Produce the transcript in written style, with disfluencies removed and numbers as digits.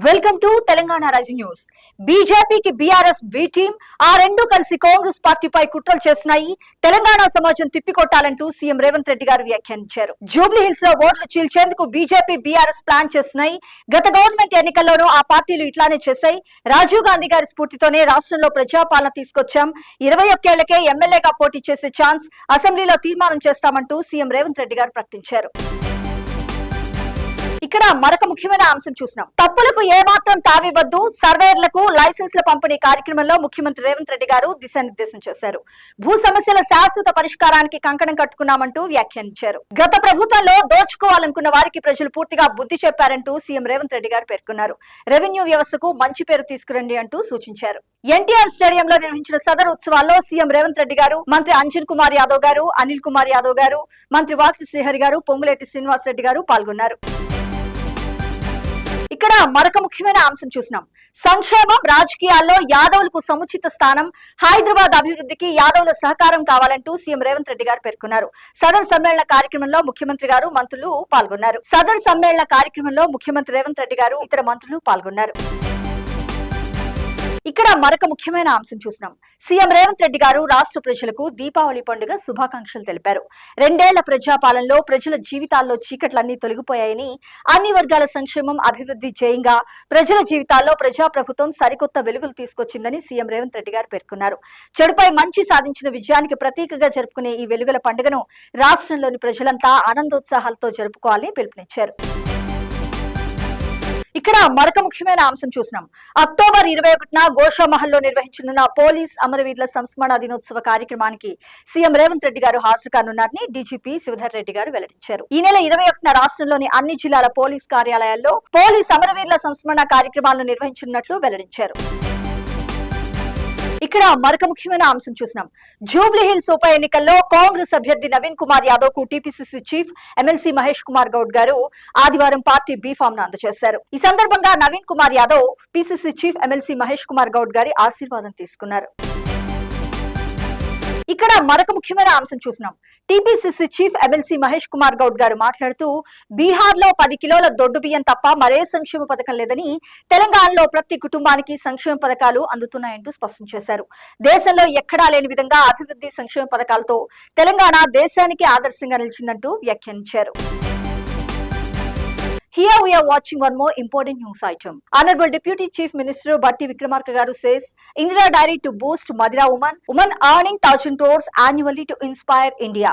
Welcome to Telangana rising news. బీజేపీకి BRS B team ఆ రెండు కలిసి కాంగ్రెస్ పార్టీపై కుట్రలు చేస్తున్నాయి. తెలంగాణ సమాజం తిప్పికొట్టాలంటూ సీఎం రేవంత్ రెడ్డి గారు వ్యాఖ్యానించారు. జూబ్లీ హిల్స్ లో ఓట్లు చీల్చేందుకు బీజేపీ బీఆర్ఎస్ ప్లాన్ చేస్తున్నాయి. గత గవర్నమెంట్ ఎన్నికల్లోనూ ఆ పార్టీలు ఇట్లానే చేశాయి. రాజీవ్ గాంధీ గారి స్ఫూర్తితోనే రాష్ట్రంలో ప్రజాపాలన తీసుకొచ్చాం. 21 ఏళ్లకే ఎమ్మెల్యేగా పోటీ చేసే ఛాన్స్ అసెంబ్లీలో తీర్మానం చేస్తామంటూ సీఎం రేవంత్ రెడ్డి గారు ప్రకటించారు. ఇక్కడ మరొక ముఖ్యమైన అంశం చూసినాం. తప్పులకు ఏమాత్రం తావివద్దు, సర్వేర్లకు లైసెన్స్ల పంపిణీ కార్యక్రమంలో ముఖ్యమంత్రి రేవంత్ రెడ్డి గారు దిశానిర్దేశం చేశారు. భూ సమస్యల శాశ్వత పరిష్కారానికి కంకణం కట్టుకున్నామంటూ వ్యాఖ్యానించారు. గత ప్రభుత్వంలో దోచుకోవాలనుకున్న వారికి ప్రజలు పూర్తిగా బుద్ధి చెప్పారంటూ సీఎం రేవంత్ రెడ్డి గారు పేర్కొన్నారు. రెవెన్యూ వ్యవస్థకు మంచి పేరు తీసుకురండి అంటూ సూచించారు. ఎన్టీఆర్ స్టేడియంలో నిర్వహించిన సదర్ ఉత్సవాల్లో సీఎం రేవంత్ రెడ్డి గారు, మంత్రి అంజన్ కుమార్ యాదవ్ గారు, అనిల్ కుమార్ యాదవ్ గారు, మంత్రి వాకిటి శ్రీహరి గారు, పొంగులేటి శ్రీనివాస్ రెడ్డి గారు పాల్గొన్నారు. ఇక్కడ మరొక ముఖ్యమైన అంశం చూసినాం. సంక్షేమం రాజకీయాల్లో యాదవులకు సముచిత స్థానం, హైదరాబాద్ అభివృద్ధికి యాదవుల సహకారం కావాలంటూ సీఎం రేవంత్ రెడ్డి గారు పేర్కొన్నారు. సదర్ సమ్మేళన కార్యక్రమంలో ముఖ్యమంత్రి గారు, మంత్రులు పాల్గొన్నారు. సదర్ సమ్మేళన కార్యక్రమంలో ముఖ్యమంత్రి రేవంత్ రెడ్డి గారు, ఇతర మంత్రులు పాల్గొన్నారు. ఇక్కడ మరొక ముఖ్యమైన అంశం చూసినాం. సీఎం రేవంత్ రెడ్డి గారు రాష్ట్ర ప్రజలకు దీపావళి పండుగ శుభాకాంక్షలు తెలిపారు. 2 ఏళ్ల ప్రజాపాలనలో ప్రజల జీవితాల్లో చీకట్లన్నీ తొలగిపోయాయని, అన్ని వర్గాల సంక్షేమం అభివృద్ధి జయంగా ప్రజల జీవితాల్లో ప్రజాప్రభుత్వం సరికొత్త వెలుగులు తీసుకొచ్చిందని సీఎం రేవంత్ రెడ్డి గారు పేర్కొన్నారు. చెడుపై మంచి సాధించిన విజయానికి ప్రతీకగా జరుపుకునే ఈ వెలుగుల పండుగను రాష్ట్రంలోని ప్రజలంతా ఆనందోత్సాహాలతో జరుపుకోవాలని పిలుపునిచ్చారు. ఇక్కడ మరొక ముఖ్యమైన అంశం చూసినాం. అక్టోబర్ 21న గోషామహల్లో నిర్వహించనున్న పోలీస్ అమరవీరుల సంస్మరణ దినోత్సవ కార్యక్రమానికి సీఎం రేవంత్ రెడ్డి గారు హాజరు కానున్నారని డీజీపీ శివధర్ రెడ్డి గారు వెల్లడించారు. ఈ నెల 21న రాష్ట్రంలోని అన్ని జిల్లాల పోలీస్ కార్యాలయాల్లో పోలీస్ అమరవీరుల సంస్మరణ కార్యక్రమాలను నిర్వహించనున్నట్లు వెల్లడించారు. ఇక్కడ మరొక ముఖ్యమైన అంశం చూసినాం. జూబ్లీ హిల్స్ ఉప ఎన్నికల్లో కాంగ్రెస్ అభ్యర్థి నవీన్ కుమార్ యాదవ్ కు TPCC chief MLC Mahesh Kumar Goud గారు ఆదివారం పార్టీ బీ ఫామ్ ను అందజేశారు. ఈ సందర్భంగా Naveen Kumar Yadav PCC chief MLC Mahesh Kumar Goud గారి ఆశీర్వాదం తీసుకున్నారు. ఇక్కడ మరొక ముఖ్యమైన అంశం చూసినాం. TPCC chief MLC Mahesh Kumar Goud గారు మాట్లాడుతూ, బీహార్ లో 10 కిలోల దొడ్డు బియ్యం తప్ప మరే సంక్షేమ పథకం లేదని, తెలంగాణలో ప్రతి కుటుంబానికి సంక్షేమ పథకాలు అందుతున్నాయంటూ స్పష్టం చేశారు. దేశంలో ఎక్కడా లేని విధంగా అభివృద్ధి సంక్షేమ పథకాలతో తెలంగాణ దేశానికి ఆదర్శంగా నిలిచిందంటూ వ్యాఖ్యానించారు. Here we are watching one more important news item. Honorable Deputy Chief Minister Batti Vikramarka Garu says, Indira Dairy to boost Madira women earning 1,000 crores annually to inspire India.